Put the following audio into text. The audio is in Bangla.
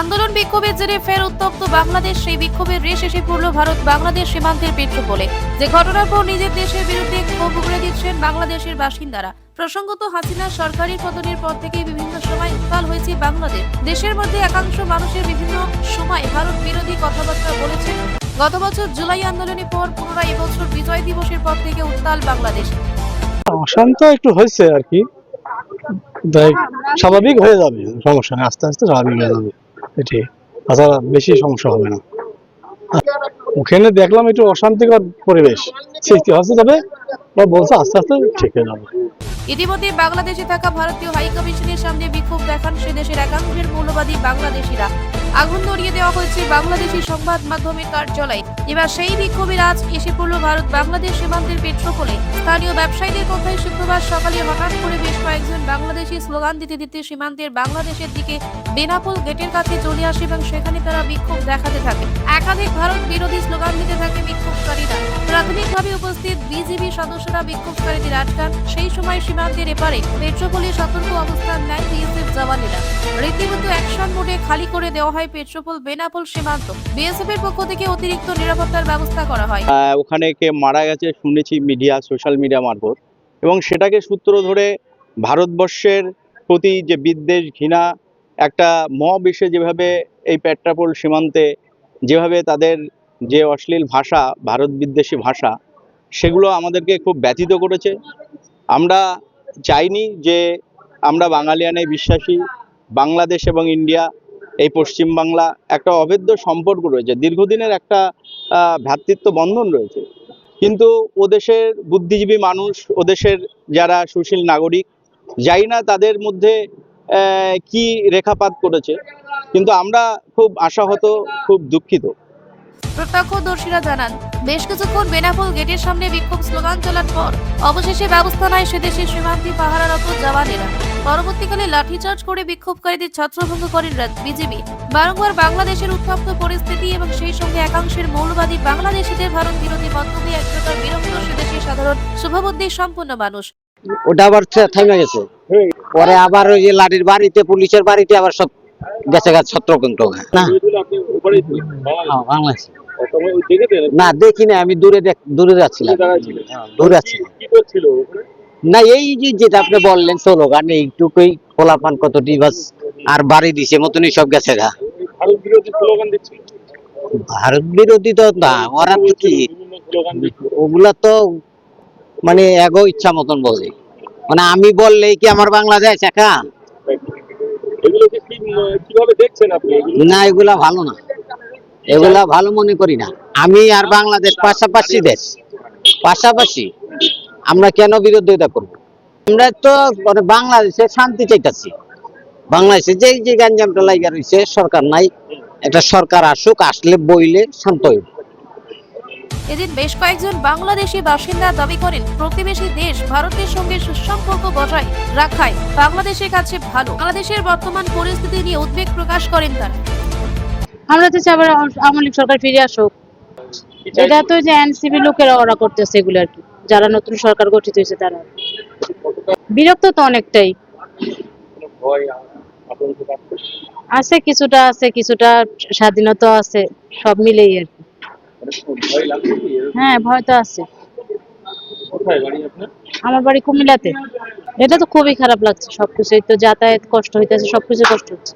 আন্দোলন বিক্ষোভের জেরে ফের উত্তপ্ত বাংলাদেশ। সেই বিক্ষোভের রেশ এসে পড়ল ভারত বাংলাদেশ সীমান্তের পেট্রোপোলে, যে ঘটনার পর নিজের দেশের বিরুদ্ধে ক্ষোভ উগড়ে দিচ্ছেন বাংলাদেশের বাসিন্দারা। প্রসঙ্গত, হাসিনা সরকারের পতনের পর থেকে বিভিন্ন সময় উত্তাল হয়েছে বাংলাদেশ। দেশের মধ্যে একাংশ মানুষের বিভিন্ন সময় ভারত বিরোধী কথাবার্তা বলেছেন। গত বছর জুলাই আন্দোলনের পর পুনরায় এবছর বিজয় দিবসের পর থেকে উত্তাল বাংলাদেশ। অশান্ত একটু হয়েছে আর কি, স্বাভাবিক হয়ে যাবে, সমস্যা নেই, আস্তে আস্তে স্বাভাবিক হয়ে যাবে, এটি তাছাড়া বেশি সমস্যা হবে না। ওখানে দেখলাম একটু অশান্তিকর পরিবেশ সৃষ্টি হচ্ছে, তবে বলছে আস্তে আস্তে ঠিক হয়ে যাবে। ইতিমধ্যে বাংলাদেশে থাকা ভারতীয় হাই কমিশনের সামনে বিক্ষোভ দেখান সে দেশের একাংশের মৌলবাদী বাংলাদেশিরা। আগুন ধরিয়ে দেওয়া হয়েছে বাংলাদেশি সংবাদ মাধ্যমের কার্যালয়। এবার সেই বিক্ষোভের আজ এসে পড়ল ভারত বাংলাদেশ সীমান্তের পেট্রোপোলে। স্থানীয় ব্যবসায়ীদের কথায় শুক্রবার সকালে হঠাৎ করে বেশ কয়েকজন বাংলাদেশি স্লোগান দিতে দিতে সীমান্তের বাংলাদেশের দিকে বেনাপোল গেটের কাছে চলে আসে এবং সেখানে তারা বিক্ষোভ দেখাতে থাকে। একাধিক ভারত বিরোধী স্লোগান দিতে থাকে বিক্ষোভকারীরা। প্রাথমিকভাবে উপস্থিত বিজিবি সদস্যরা বিক্ষোভকারীদের আটকান। সেই সময় সীমান্তের এপারে পেট্রোপোলে সতর্ক অবস্থান নেয় বিএসএফ জওয়ানেরা। রীতিমতো অ্যাকশন মোডে খালি করে দেওয়া হয় পেট্রোপোল বেনাপোল সীমান্ত। বিএসএফ এর পক্ষ থেকে অতিরিক্ত নিরাপত্তার ব্যবস্থা করা হয়। ওখানে কে মারা গেছে শুনেছি মিডিয়া, সোশ্যাল মিডিয়া মারফত, এবং সেটাকে সূত্র ধরে ভারতবর্ষের প্রতি যে বিদ্বেষ, ঘৃণা, একটা মব এসে যেভাবে এই পেট্রাপোল সীমান্তে যেভাবে তাদের যে অশ্লীল ভাষা, ভারত বিদ্বেষী ভাষা, সেগুলো আমাদেরকে খুব ব্যথিত করেছে। আমরা চাইনি যে, আমরা বাঙালিয়ানে বিশ্বাসী, বাংলাদেশ এবং ইন্ডিয়া, এই পশ্চিমবাংলা একটা অভেদ্য সম্পর্ক রয়েছে, দীর্ঘদিনের একটা ভ্রাতৃত্ব বন্ধন রয়েছে। কিন্তু ওদেশের বুদ্ধিজীবী মানুষ, ওদেশের যারা সুশীল নাগরিক, যাই না তাদের মধ্যে কি রেখাপাত করেছে, কিন্তু আমরা খুব আশাহত, খুব দুঃখিত। প্রত্যক্ষদর্শীরা জানান, বেশ কিছুক্ষণ বেনাপোল গেটের সামনে বিক্ষোভ স্লোগান চলার পর অবশেষে ব্যবস্থা নেয় সেদেশের সীমান্তে পাহারারত জওয়ানেরা। পরবর্তীকালে লাঠিচার্জ করে বিক্ষোভকারীদের ছত্রভঙ্গ করেন বিজিবি। বারংবার বাংলাদেশের উত্তপ্ত পরিস্থিতি এবং সেই সঙ্গে একাংশের মৌলবাদী বাংলাদেশিদের ভারত বিরোধী বক্তব্যে এক প্রকার বিরক্ত সেদেশের সাধারণ শুভবুদ্ধি সম্পন্ন মানুষ। ওটা আবার থেমে গেছে, পরে আবার ওই যে লাঠির বাড়িতে, পুলিশের বাড়িতে আবার সব গেছে গেছে ছত্রভঙ্গ। না বাংলাদেশ না, দেখি না, আমি দূরে যাচ্ছিলাম, দূরে আছি না। এই যে যেটা আপনি বললেন স্লোগান, এইটুকুই খোলাপান কত ডিভাস আর বাড়ি দিছে মতনই সব গেছে গা। ভারত বিরোধী তো না, ওরা তো কি, ওগুলা তো মানে এগো ইচ্ছা মতন বলে, মানে আমি বললেই কি আমার বাংলাদেশ একা? না, এগুলা ভালো না, এগুলা ভালো মনে করি না। আমি আর বাংলাদেশ পাশাপাশি দেশ, পাশাপাশি, আমরা কেন বিরোধিতা করব? আমরা তো মানে বাংলাদেশে শান্তি চাইতেছি। বাংলাদেশে যে গাঞ্জামটা লাগা রয়েছে, সরকার নাই, একটা সরকার আসুক, আসলে বইলে শান্ত হইব। এদিন বেশ কয়েকজন বাংলাদেশি বাসিন্দা দাবি করেন, প্রতিবেশী দেশ ভারতের সঙ্গে সুসম্পর্ক বজায় রাখায় বাংলাদেশের কাছে ভালো। বাংলাদেশের বর্তমান পরিস্থিতি নিয়ে উদ্বেগ প্রকাশ করেন তারা। আমরা তো আবার আওয়ামী লীগ সরকার ফিরে আসুক, এটা তো যে এনসিপি লোকেরা ওরা করতেছে এগুলো আর কি, যারা নতুন সরকার গঠিত হয়েছে তারা। বিরক্ত তো অনেকটাই আছে, কিছুটা আছে, কিছুটা স্বাধীনতা আছে, সব মিলেই আর কি। হ্যাঁ, ভয় তো আছে। আমার বাড়ি কুমিল্লাতে। এটা তো খুবই খারাপ লাগছে, সবকিছু তো যাতায়াত কষ্ট হইতেছে, সবকিছু কষ্ট হচ্ছে।